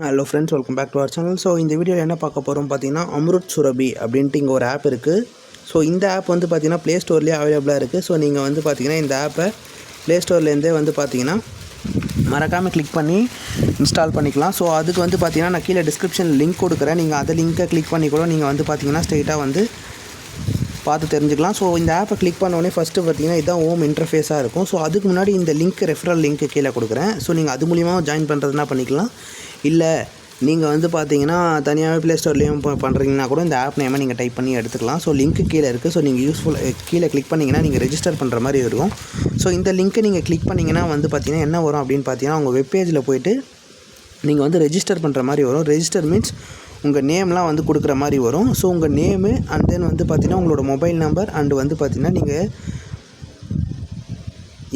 Hello friends, welcome back to our channel. So இந்த வீடியோவில் என்ன பார்க்க போகிறோம் பார்த்தீங்கன்னா, அம்ருத் சுரபி அப்படின்ட்டு இங்கே ஒரு ஆப் இருக்குது. ஸோ இந்த ஆப் வந்து பார்த்தீங்கன்னா ப்ளே ஸ்டோர்லேயே அவைலபிளாக இருக்குது. ஸோ நீங்கள் வந்து பார்த்தீங்கன்னா இந்த ஆப்பை ப்ளே ஸ்டோர்லேருந்தே வந்து பார்த்தீங்கன்னா மறக்காமல் கிளிக் பண்ணி இன்ஸ்டால் பண்ணிக்கலாம். ஸோ அதுக்கு வந்து பார்த்தீங்கன்னா நான் கீழே டிஸ்கிரிப்ஷன் லிங்க் கொடுக்குறேன். நீங்கள் அதை லிங்க்கை கிளிக் பண்ணி கூட நீங்கள் வந்து பார்த்தீங்கன்னா ஸ்ட்ரெயிட்டாக வந்து பார்த்து தெரிஞ்சுக்கலாம். ஸோ இந்த ஆப்பை கிளிக் பண்ணோடனே ஃபஸ்ட்டு பார்த்தீங்கன்னா இதுதான் ஹோம் இன்டர்ஃபேஸாக இருக்கும். ஸோ அதுக்கு முன்னாடி இந்த லிங்க் ரெஃபரல் லிங்க்கு கீழே கொடுக்குறேன். ஸோ நீங்கள் அது மூலிமா ஜாயின் பண்ணுறதுனா பண்ணிக்கலாம். இல்லை நீங்கள் வந்து பார்த்தீங்கன்னா தனியாகவே ப்ளே ஸ்டோர்லேயும் பண்ணுறீங்கன்னா கூட இந்த ஆப் நேமை நீங்கள் டைப் பண்ணி எடுத்துக்கலாம். ஸோ லிங்க்கு கீழே இருக்குது. ஸோ நீங்கள் கீழே கிளிக் பண்ணிங்கன்னா நீங்கள் ரெஜிஸ்டர் பண்ணுற மாதிரி இருக்கும். ஸோ இந்த லிங்க்கை நீங்கள் கிளிக் பண்ணிங்கன்னா வந்து பார்த்தீங்கன்னா என்ன வரும் அப்படின்னு பார்த்தீங்கன்னா உங்கள் வெப்பேஜில் போய்ட்டு நீங்கள் வந்து ரெஜிஸ்டர் பண்ணுற மாதிரி வரும். ரெஜிஸ்டர் மீன்ஸ் உங்கள் நேம்லாம் வந்து கொடுக்குற மாதிரி வரும். ஸோ உங்கள் நேமு அண்ட் தென் வந்து பார்த்தீங்கன்னா உங்களோட மொபைல் நம்பர் அண்டு வந்து பார்த்தீங்கன்னா நீங்கள்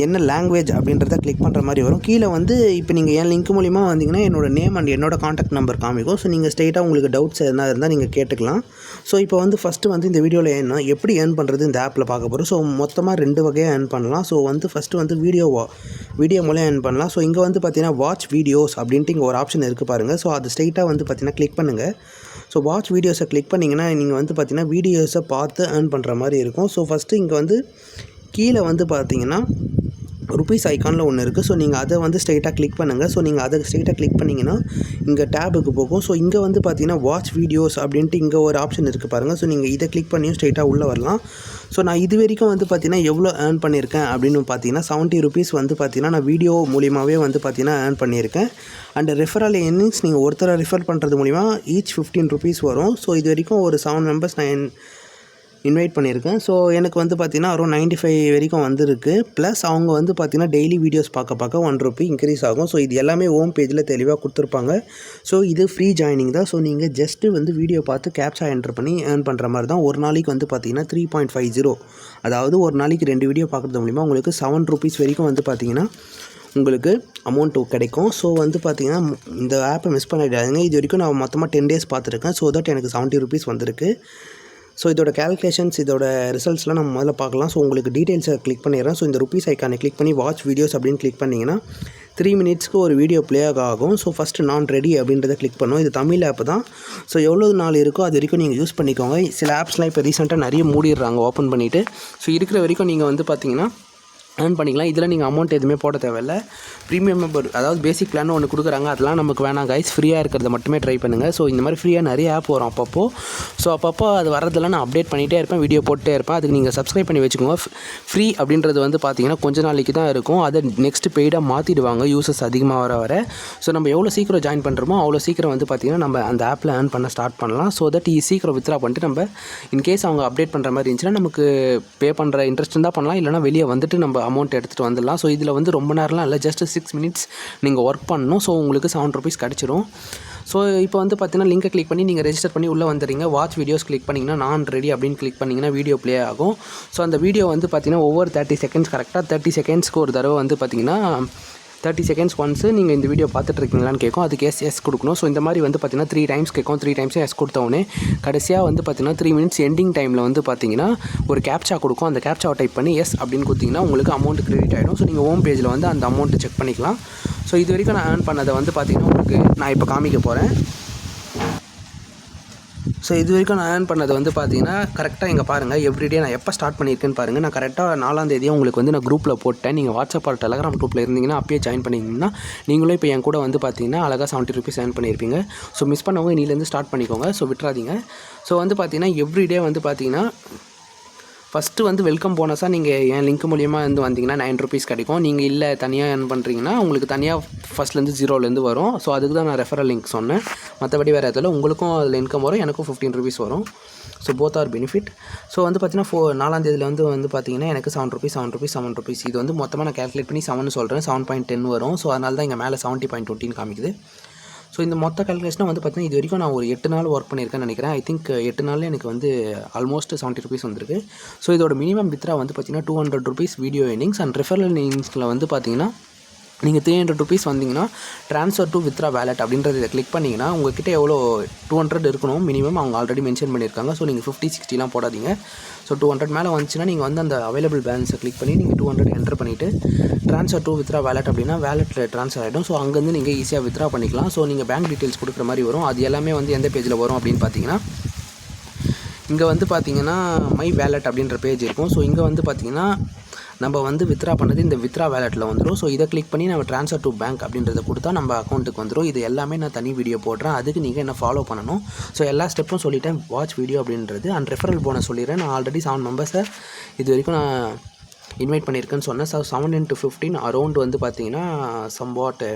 என்ன லாங்குவேஜ் அப்படின்றத கிளிக் பண்ணுற மாதிரி வரும். கீழே வந்து இப்போ நீங்கள் என் லிங்க் மூலிமா வந்தீங்கன்னா என்னோடய நேம் அண்ட் என்னோட காண்டாக்ட் நம்பர் காமிக்கும். ஸோ நீங்கள் ஸ்ட்ரெயிட்டாக உங்களுக்கு டவுட்ஸ் எதனா இருந்தால் நீங்கள் கேட்டுக்கலாம். ஸோ இப்போ வந்து ஃபஸ்ட்டு வந்து இந்த வீடியோவில் என்ன எப்படி ஏர்ன் பண்ணுறது இந்த ஆப்பில் பார்க்க போகிறோம். ஸோ மொத்தமாக 2 வகையாக ஏர்ன் பண்ணலாம். ஸோ வந்து ஃபஸ்ட்டு வந்து வீடியோ மூலம் ஏர்ன் பண்ணலாம். ஸோ இங்கே வந்து பார்த்தீங்கன்னா வாட்ச் வீடியோஸ் அப்படின்ட்டு இங்கே ஒரு ஆப்ஷன் இருக்குது பாருங்கள். ஸோ அது ஸ்ட்ரெயிட்டாக வந்து பார்த்தீங்கன்னா கிளிக் பண்ணுங்கள். ஸோ வாட்ச் வீடியோஸை கிளிக் பண்ணிங்கன்னா நீங்கள் வந்து பார்த்தீங்கன்னா வீடியோஸை பார்த்து ஏர்ன் பண்ணுற மாதிரி இருக்கும். ஸோ ஃபஸ்ட்டு இங்கே வந்து கீழே வந்து பார்த்தீங்கன்னா ருபீஸ் ஐக்கானில் ஒன்று இருக்குது. ஸோ நீங்கள் அதை வந்து ஸ்ட்ரெயிட்டாக கிளிக் பண்ணுங்கள். ஸோ நீங்கள் அதை ஸ்ட்ரெயிட்டாக கிளிக் பண்ணிங்கன்னா இங்கே டேபுக்கு போகும். ஸோ இங்கே வந்து பார்த்தீங்கன்னா வாட்ச் வீடியோஸ் அப்படின்ட்டு இங்கே ஒரு ஆப்ஷன் இருக்குது பாருங்கள். ஸோ நீங்கள் இதை கிளிக் பண்ணியும் ஸ்ட்ரெயிட்டாக உள்ளே வரலாம். ஸோ நான் இது வரைக்கும் வந்து பார்த்தீங்கன்னா எவ்வளோ ஏர்ன் பண்ணியிருக்கேன் அப்படின்னு பார்த்தீங்கன்னா 70 ருபீஸ் வந்து பார்த்தீங்கன்னா நான் வீடியோ மூலியமாகவே வந்து பார்த்தீங்கன்னா ஏர்ன் பண்ணியிருக்கேன். அண்ட் ரெஃபரல் ஏர்னிங்ஸ் நீங்கள் ஒருத்தரை ரெஃபர் பண்ணுறது மூலிமா ஈச் 15 ருபீஸ் வரும். ஸோ இது வரைக்கும் ஒரு 7 மெம்பர்ஸ் நான் இன்வைட் பண்ணியிருக்கேன். ஸோ எனக்கு வந்து பார்த்திங்கன்னா அரௌண்ட் 95 வரைக்கும் வந்திருக்கு. ப்ளஸ் அவங்க வந்து பார்த்திங்கன்னா டெய்லி வீடியோஸ் பார்க்க 1 ரூபி இன்க்ரீஸ் ஆகும். ஸோ இது எல்லாமே ஹோம் பேஜில் தெளிவாக கொடுத்துருப்பாங்க. ஸோ இது ஃப்ரீ ஜாயினிங் தான். ஸோ நீங்கள் ஜஸ்ட்டு வந்து வீடியோ பார்த்து கேப்சா என்டர் பண்ணி ஏர்ன் பண்ணுற மாதிரி தான். ஒரு நாளைக்கு வந்து பார்த்திங்கன்னா 3.50, அதாவது ஒரு நாளைக்கு 2 வீடியோ பார்க்குறது மூலிமா உங்களுக்கு 7 ருபீஸ் வரைக்கும் வந்து பார்த்திங்கன்னா உங்களுக்கு அமௌண்ட்டு கிடைக்கும். ஸோ வந்து பார்த்திங்கன்னா இந்த ஆப்பை மிஸ் பண்ணிடாதீங்க. இது வரைக்கும் நான் மொத்தமாக 10 டேஸ் பார்த்துருக்கேன். ஸோ தட் எனக்கு 70 ருபீஸ் வந்திருக்கு. ஸோ இதோட கேல்குலேஷன்ஸ் இதோட ரிசல்ட்ஸ்லாம் நம்ம முதல்ல பார்க்கலாம். ஸோ உங்களுக்கு டீட்டெயில்ஸை கிளிக் பண்ணிடுறேன். ஸோ இந்த ருபீஸ் ஐக்கானை கிளிக் பண்ணி வாட்ச் வீடியோஸ் அப்படின்னு கிளிக் பண்ணிங்கன்னா 3 மினிட்ஸ்க்கு ஒரு வீடியோ ப்ளே ஆகும். ஸோ ஃபஸ்ட்டு நான் ரெடி அப்படின்றத கிளிக் பண்ணுவோம். இது தமிழ் ஆப் தான். ஸோ எவ்வளோ நாள் இருக்கோ அது வரைக்கும் நீங்கள் யூஸ் பண்ணிக்கோங்க. சில ஆப்ஸ்லாம் இப்போ ரீசெண்டாக நிறைய மூடிடுறாங்க ஓப்பன் பண்ணிவிட்டு. ஸோ இருக்கிற வரைக்கும் நீங்கள் வந்து பார்த்தீங்கன்னா ஏர்ன் பண்ணிக்கலாம். இதில் நீங்கள் அமௌண்ட் எதுவுமே போட தேவையில்லை. ப்ரீமியம் மெம்பர் அதாவது பேசிக் பிளான் ஒன்று கொடுக்குறாங்க. அதெல்லாம் நமக்கு வேணாம் கைஸ். ஃப்ரீயாக இருக்கிறத மட்டுமே ட்ரை பண்ணுங்கள். ஸோ இந்த மாதிரி ஃப்ரீயாக நிறைய ஆப் வரும் அப்பப்போ. ஸோ அப்பப்போ அது வரதெல்லாம் நான் அப்டேட் பண்ணிகிட்டே இருப்பேன், வீடியோ போட்டே இருப்பேன். அதுக்கு நீங்கள் சப்ஸ்கிரைப் பண்ணி வச்சுக்கோங்க. ஃப்ரீ அப்படின்றது வந்து பார்த்தீங்கன்னா கொஞ்ச நாளைக்கு தான் இருக்கும். அதை நெக்ஸ்ட் பெய்டாக மாற்றிடுவாங்க யூசர்ஸ் அதிகமாக வர. ஸோ நம்ம எவ்வளோ சீக்கிரம் ஜாயின் பண்ணுறோமோ அவ்வளோ சீக்கிரம் வந்து பார்த்திங்கன்னா நம்ம அந்த ஆப்பில் ஏர்ன் பண்ண ஸ்டார்ட் பண்ணலாம். ஸோ தட் சீக்கிரம் வித்ரா பண்ணிட்டு நம்ம இன்கேஸ் அவங்க அப்டேட் பண்ணுற மாதிரி இருந்துச்சுன்னா நமக்கு பே பண்ணுற இன்ட்ரெஸ்ட் இருந்தால் பண்ணலாம். இல்லைனா வெளியே வந்துட்டு நம்ம அமௌண்ட் எடுத்துகிட்டு வந்துடலாம். ஸோ இதில் வந்து ரொம்ப நேரம்லாம் இல்லை, ஜஸ்ட் 6 மினிட்ஸ் நீங்கள் ஒர்க் பண்ணணும். ஸோ உங்களுக்கு 7 ருபீஸ் கிடச்சிரும். ஸோ இப்போ வந்து பார்த்தீங்கன்னா லிங்கை கிளிக் பண்ணி நீங்கள் ரெஜிஸ்டர் பண்ணி உள்ளே வந்துடுறீங்க. வாட்ச் வீடியோஸ் கிளிக் பண்ணிங்கன்னா நான் ரெடி அப்படின்னு கிளிக் பண்ணிங்கன்னா வீடியோ ப்ளே ஆகும். ஸோ அந்த வீடியோ வந்து பார்த்தீங்கன்னா ஒவ்வொரு 30 செகண்ட்ஸ் கரெக்டாக 30 செகண்ட்ஸ்க்கு ஒரு தடவை வந்து பார்த்தீங்கன்னா 30 செகண்ட்ஸ் ஒன்ஸு நீங்கள் இந்த வீடியோ பார்த்துட்ருக்கீங்களான்னு கேட்கும். அதுக்கு எஸ் கொடுக்கணும். ஸோ இந்த மாதிரி வந்து பார்த்தீங்கன்னா 3 டைம்ஸ் கேட்கும். 3 டைம்ஸும் எஸ் கொடுத்தவொடனே கடைசியாக வந்து பார்த்தீங்கன்னா 3 மினிட்ஸ் எண்டிங் டைமில் வந்து பார்த்தீங்கன்னா ஒரு கேப்சா கொடுக்கும். அந்த கேப்சாவை டைப் பண்ணி எஸ் அப்படின்னு கொடுத்தீங்கன்னா உங்களுக்கு அமௌண்ட் கிரெடிட் ஆகிடும். ஸோ நீங்கள் ஹோம் பேஜில் வந்து அந்த அமௌண்ட்டு செக் பண்ணிக்கலாம். ஸோ இது வரைக்கும் நான் ஏர்ன் பண்ணதை வந்து பார்த்தீங்கன்னா உங்களுக்கு நான் இப்போ காமிக்க போகிறேன். ஸோ இது வரைக்கும் நான் ஏர்ன் பண்ணது வந்து பார்த்தீங்கன்னா கரெக்டாக இங்கே பாருங்கள். எவ்ரிடே நான் எப்போ ஸ்டார்ட் பண்ணியிருக்கேன்னு பாருங்கள். நான் கரெக்டாக 4ஆம் தேதியே உங்களுக்கு வந்து நான் குரூப்பில் போட்டேன். நீங்கள் வாட்ஸ்அப் ஆர் டெலகிராம் குரூப்பில் இருந்தீங்கன்னா அப்பயே ஜாயின் பண்ணிங்கன்னா நீங்களும் இப்போ என் கூட வந்து பார்த்தீங்கன்னா அழகாக 70 ருபீஸ் ஏர்ன் பண்ணியிருப்பீங்க. ஸோ மிஸ் பண்ணவங்க இன்னிலேருந்து ஸ்டார்ட் பண்ணிக்கோங்க. ஸோ விட்டுறாதீங்க. ஸோ வந்து பார்த்தீங்கன்னா எவ்ரிடே வந்து பார்த்தீங்கன்னா ஃபஸ்ட்டு வந்து வெல்கம் போனஸாக நீங்கள் என் லிங்க் மூலியமாக வந்து வந்தீங்கன்னா 9 ருபீஸ் கிடைக்கும். நீங்கள் இல்லை தனியாக ஏர்ன் பண்ணுறீங்கன்னா உங்களுக்கு தனியாக ஃபஸ்ட்லேருந்து 0லேருந்து வரும். ஸோ அதுக்கு தான் நான் ரெஃபரல் லிங்க் சொன்னேன். மற்றபடி வேறு எதில் உங்களுக்கும் அதில் இன்கம் வரும், எனக்கும் 15 ருபீஸ் வரும். So both are benefit. So வந்து பார்த்தீங்கன்னா 4ஆம் தேதியில் வந்து பார்த்தீங்கன்னா எனக்கு 7 ருபீஸ் இது வந்து மொத்தமாக நான் கேல்குலேட் பண்ணி 7 சொல்கிறேன். 7.10 வரும். ஸோ அதனால தான் இங்கே மேலே 70.20 காமிக்குது. ஸோ இந்த மொத்த கால்குலேஷனாக வந்து பார்த்தீங்கன்னா இது வரைக்கும் நான் ஒரு 8 நாள் ஒர்க் பண்ணியிருக்கேன்னு நினைக்கிறேன். ஐ திங்க் 8 நாளில் எனக்கு வந்து ஆல்மோஸ்ட் 70 ருபீஸ் வந்திருக்கு. ஸோ இதோட மினிமம் வித்ரா வந்து பார்த்தீங்கன்னா 200 rupees video earnings and referral ஏர்னிங்ஸில் வந்து பார்த்தீங்கன்னா நீங்கள் 300 ருபீஸ் வந்தீங்கன்னா ட்ரான்ஸ்ஃபர் டு வித்ரா வேலட் அப்படின்றத இதை கிளிக் பண்ணிங்கன்னா உங்கள்கிட்ட எவ்வளோ 200 இருக்கணும் மினிமம். அவங்க ஆல்ரெடி மென்ஷன் பண்ணியிருக்காங்க. ஸோ நீங்கள் 50 60லாம் போடாதீங்க. ஸோ 200 மேலே வந்துச்சுன்னா நீங்கள் வந்து அந்த அவைலபிள் பேலன்ஸை கிளிக் பண்ணி நீங்கள் 200 என்டர் பண்ணிவிட்டு ட்ரான்ஸ்ஃபர் டு வித்ரா வேலட் அப்படின்னா வேலெட்டில் ட்ரான்ஸ்ஃபர் ஆகிடும். ஸோ அங்கேருந்து நீங்கள் ஈஸியாக வித்ரா பண்ணிக்கலாம். ஸோ நீங்கள் பேங்க் டீட்டெயில்ஸ் கொடுக்குற மாதிரி வரும். அது எல்லாமே வந்து எந்த பேஜில் வரும் அப்படின்னு பார்த்தீங்கன்னா, இங்கே வந்து பார்த்தீங்கன்னா மை வேலட் அப்படின்ற பேஜ் இருக்கும். ஸோ இங்கே வந்து பார்த்தீங்கன்னா நம்ம வந்து வித்ரா பண்ணது இந்த வித்ரா வேலெட்டில் வந்துடும். ஸோ இதை கிளிக் பண்ணி நம்ம ட்ரான்ஸ்ஃபர் டு பேங்க் அப்படின்றத கொடுத்தா நம்ம அக்கௌண்ட்டுக்கு வந்துடும். இது எல்லாமே நான் தனி வீடியோ போடுறேன். அதுக்கு நீங்கள் என்ன ஃபாலோ பண்ணணும். ஸோ எல்லா ஸ்டெப்பும் சொல்லிட்டேன். வாட்ச் வீடியோ அப்படின்றது அண்ட் ரெஃபரல் போனஸ் சொல்லிடுறேன். நான் ஆல்ரெடி 7 மெம்பர்ஸை இது வரைக்கும் நான் இன்வைட் பண்ணியிருக்கேன்னு சொன்னேன். ஸோ 7 into 15 அரௌண்ட் வந்து பார்த்தீங்கன்னா சம்வாட்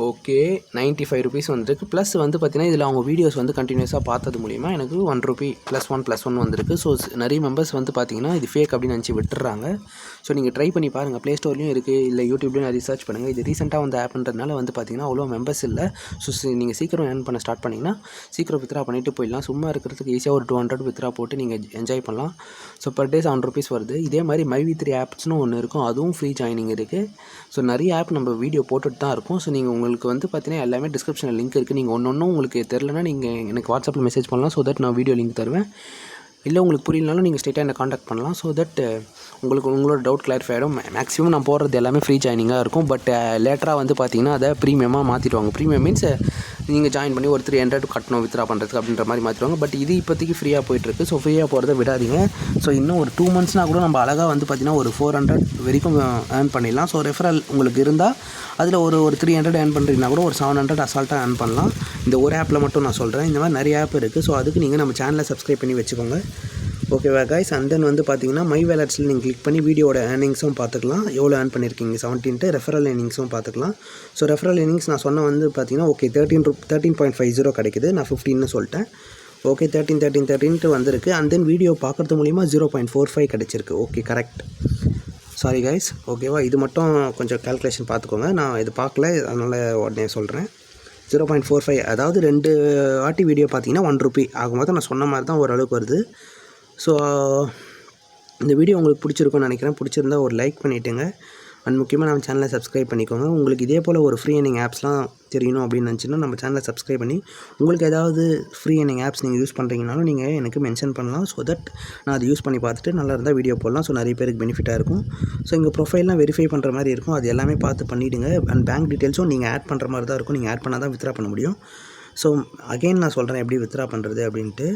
ஓகே 95 ருபீஸ் வந்துருக்கு. ப்ளஸ் வந்து பார்த்தீங்கன்னா இதில் அவங்க வீடியோஸ் வந்து கண்டினியூஸாக பார்த்தது மூலிமா எனக்கு 1 ரூபி +1 வந்திருக்கு. ஸோ நிறைய மெம்பர்ஸ் வந்து பார்த்தீங்கன்னா இது ஃபேக் அப்படின்னு நினச்சி விட்டுறாங்க. ஸோ நீங்கள் ட்ரை பண்ணி பாருங்கள். ப்ளே ஸ்டோர்லையும் இருக்குது, இல்லை யூடியூப்லையும் நிறைய சர்ச் பண்ணுங்கள். இது ரீசெண்டாக வந்து ஆப்ன்றதுனால வந்து பார்த்தீங்கன்னா அவ்வளோ மெம்பர்ஸ் இல்லை. ஸோ நீங்கள் சீக்கிரம் ஏர்ன் பண்ண ஸ்டார்ட் பண்ணிங்கன்னா சீக்கிரம் வித்ரா பண்ணிவிட்டு போயிடலாம். சும்மா இருக்கிறதுக்கு ஈஸியாக ஒரு 200 வித்ரா போட்டு நீங்கள் என்ஜாய் பண்ணலாம். ஸோ பர் டே 7 ருபீஸ் வருது. இதே மாதிரி மைவி3 ஆப்ஸ்னு ஒன்று இருக்கும். அதுவும் ஃப்ரீ ஜாயினிங் இருக்குது. ஸோ நிறைய ஆப் நம்ம வீடியோ போட்டுட்டு தான் இருக்கும். ஸோ நீங்கள் உங்களுக்கு வந்து பார்த்தீங்கன்னா எல்லாமே டிஸ்கிரிப்ஷனில் லிங்க் இருக்குது. நீங்கள் ஒன்றும் உங்களுக்கு தெரிலனா நீங்கள் எனக்கு வாட்ஸ்அப்பில் மெசேஜ் பண்ணலாம். ஸோ தட் நான் வீடியோ லிங்க் தருவேன். இல்லை உங்களுக்கு புரியலனாலும் நீங்கள் ஸ்ட்ரெயிட்டாக என்ன காண்டாக்ட் பண்ணலாம். ஸோ தட் உங்களோட டவுட் கிளாரிஃபை ஆகிடும். மேக்ஸிமம் நான் போடுறது எல்லாமே ஃப்ரீ ஜாயினிங்காக இருக்கும். பட் லேட்டராக வந்து பார்த்தீங்கன்னா அதை ப்ரீமியமாக மாற்றிடுவாங்க. ப்ரீமியம் மீன்ஸ் நீங்கள் ஜாயின் பண்ணி ஒரு 300 கட்டணும் வித்ரா பண்ணுறதுக்கு அப்படின்ற மாதிரி மாற்றிடுவாங்க. பட் இது இப்போதைக்கு ஃப்ரீயாக போயிட்டுருக்கு. ஸோ ஃப்ரீயாக போகிறத விடாதீங்க. ஸோ இன்னும் ஒரு 2 மந்த்ஸ்னால் கூட நம்ம அழகாக வந்து பார்த்திங்கன்னா ஒரு 400 வரைக்கும் ஏர்ன் பண்ணிடலாம். ஸோ ரெஃபரல் உங்களுக்கு இருந்தால் அதில் ஒரு 300 ஏர்ன் பண்ணுறீங்கன்னா கூட ஒரு 700 அசால்ட்டாக ஏர்ன் பண்ணலாம். இந்த ஒரு ஆப்பில் மட்டும் நான் சொல்கிறேன். இந்த மாதிரி நிறைய ஆப் இருக்குது. ஸோ அதுக்கு நீங்கள் நம்ம சேனலை சப்ஸ்கிரைப் பண்ணி வச்சுக்கோங்க. ஓகேவா கைஸ்? அண்ட் தென் வந்து பார்த்தீங்கன்னா மை வேலட்ஸில் நீங்கள் கிளிக் பண்ணி வீடியோட ஏர்னிங்ஸும் பார்த்துக்கலாம். எவ்வளோ ஏர்ன் பண்ணியிருக்கீங்க 17 ரெஃபரல் ஏர்னிங்ஸும் பார்த்துக்கலாம். ஸோ ரெஃபரல் ஏர்னிங்ஸ் நான் சொன்ன வந்து பார்த்தீங்கன்னா ஓகே 13.50 கிடைக்குது. நான் 15ன்னு சொல்லிட்டேன். ஓகே 13 வந்திருக்கு. அண்ட் தென் வீடியோ பார்க்குறது மூலிமா 0.45 கிடச்சிருக்கு. Okay correct. Sorry guys. ஓகேவா? இது மட்டும் கொஞ்சம் கால்குலேஷன் பார்த்துக்கோங்க. நான் இது பார்க்கல, அதனால் உடனே சொல்கிறேன். 0.45 அதாவது 2 வாட்டி வீடியோ பார்த்தீங்கன்னா 1 ரூபி ஆகும்போது நான் சொன்ன மாதிரி தான் ஓரளவுக்கு வருது. ஸோ இந்த வீடியோ உங்களுக்கு பிடிச்சிருக்கும்னு நினைக்கிறேன். பிடிச்சிருந்தா ஒரு லைக் பண்ணிவிட்டுங்க. அண்ட் முக்கியமாக நம்ம சேனலை சப்ஸ்கிரைப் பண்ணிக்கோங்க. உங்களுக்கு இதே போல் ஒரு ஃப்ரீ ஏர்னிங் ஆப்ஸ்லாம் தெரியணும் அப்படின்னு நினச்சின்னா நம்ம சேனலை சப்ஸ்கிரைப் பண்ணி உங்களுக்கு ஏதாவது ஃப்ரீ ஏர்னிங் ஆப்ஸ் நீங்கள் யூஸ் பண்ணுறீங்கனாலும் நீங்கள் எனக்கு மென்ஷன் பண்ணலாம். ஸோ தட் நான் அதை யூஸ் பண்ணி பார்த்துட்டு நல்லா இருந்தால் வீடியோ போடலாம். ஸோ நிறைய பேருக்கு பெனிஃபிட்டாக இருக்கும். ஸோ இங்கே ப்ரொஃபைல்லாம் வெரிஃபை பண்ணுற மாதிரி இருக்கும். அது எல்லாமே பார்த்து பண்ணிவிடுங்க. அண்ட் பேங்க் டீட்டெயில்ஸும் நீங்கள் ஆட் பண்ணுற மாதிரி தான் இருக்கும். நீங்கள் ஆட் பண்ணால் தான் வித்ரா பண்ண முடியும். ஸோ அகைன் நான் சொல்கிறேன் எப்படி வித்ரா பண்ணுறது அப்படின்ட்டு.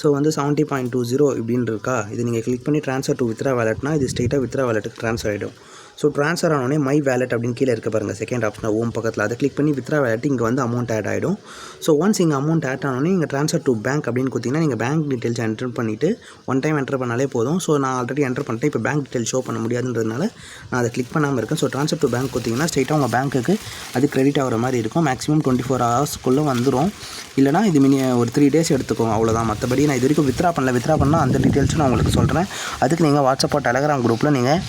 ஸோ வந்து 70.20 இப்படின்னு இருக்கா, இது நீங்கள் கிளிக் பண்ணி ட்ரான்ஸ்ஃபர் டு வித்ரா வேலட்னா இது ஸ்ட்ரெயிட்டாக வித்ரா வேலட்டுக்கு ட்ரான்ஸ்ஃபர் ஆகிடும். ஸோ ட்ரான்ஸ்ஃபர் ஆனோடனே மை வேலட் அப்படின்னு கீழே இருக்க பாருங்கள், செகண்ட் ஆப்ஷன் ஓம் பக்கத்தில் அதை கிளிக் பண்ணி வித்ரா வேலட் இங்கே வந்து அமௌண்ட் ஆட் ஆகிடும். ஸோ ஒன்ஸ் இங்கே அமௌண்ட் ஆட் ஆனோடனே இங்கே ட்ரான்ஸ்ஃபர் டு பேங்க் அப்படின்னு கொடுத்தீங்கன்னா நீங்கள் பேங்க் டீட்டெயில்ஸ் என்டர் பண்ணிவிட்டு ஒன் டைம் என்டர் பண்ணாலே போதும். ஸோ நான் ஆல்ரெடி என்டர் பண்ணிட்டேன். இப்போ பேங்க் டீட்டெயில் ஷோ பண்ண முடியாதுன்றதுனால நான் அதை கிளிக் பண்ணாமல் இருக்கேன். ஸோ ட்ரான்ஸ்ஃபர் டு பேங்க் கொடுத்தீங்கன்னா ஸ்ட்ரெயிட்டாக உங்கள் பேங்க்குக்கு அது கிரெடிட் ஆகிற மாதிரி இருக்கும். மேக்ஸிமம் 24 ஹவர்ஸ்க்குள்ளே வந்துடும். இல்லைனா இது ஒரு 3 டேஸ் எடுத்துக்கோங்க, அவ்வளோதான். மற்றபடி நான் இது வரைக்கும் வித்ரா பண்ணால் அந்த டீட்டெயில்ஸும் நான் உங்களுக்கு சொல்கிறேன். அதுக்கு நீங்கள் வாட்ஸ்அப் டெலகிராம் குரூப்பில் நீங்கள்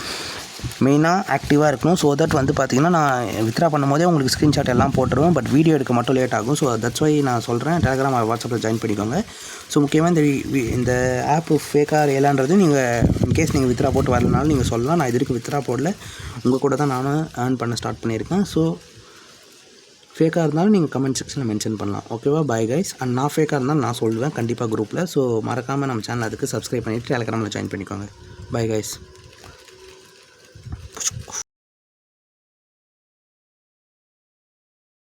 மெயினாக ஆக்டிவாக இருக்கணும். ஸோ தட் வந்து பார்த்திங்கன்னா நான் வித்ரா பண்ணும்போதே உங்களுக்கு ஸ்க்ரீன்ஷாட் எல்லாம் போட்டுருவேன். பட் வீடியோ எடுக்க மட்டும் லேட் ஆகும். ஸோ தட்ஸ் வை நான் சொல்கிறேன் டெலகிராம் வாட்ஸ்அப்பில் ஜாயின் பண்ணிக்கோங்க. ஸோ முக்கியமாக இந்த ஆப் ஃபேக்காக ரியலான்றது நீங்கள் இன்கேஸ் நீங்கள் வித்ரா போட்டு வரலனாலும் நீங்கள் சொல்லலாம். நான் இது வரைக்கும் வித்ரா போடல, உங்கள் கூட தான் நானும் ஏர்ன் பண்ண ஸ்டார்ட் பண்ணியிருக்கேன். ஸோ ஃபேக்காக இருந்தாலும் நீங்கள் கமெண்ட் செக்ஷனில் மென்ஷன் பண்ணலாம். ஓகேவா? Bye guys. அண்ட் நான் ஃபேக்காக இருந்தாலும் நான் சொல்லுவேன் கண்டிப்பாக குரூப்பில். ஸோ மறக்காமல் நம்ம சேனல் அதுக்கு சப்ஸ்கிரைப் பண்ணிவிட்டு டெலகிராமில் ஜாயின் பண்ணிக்கோங்க. Bye guys.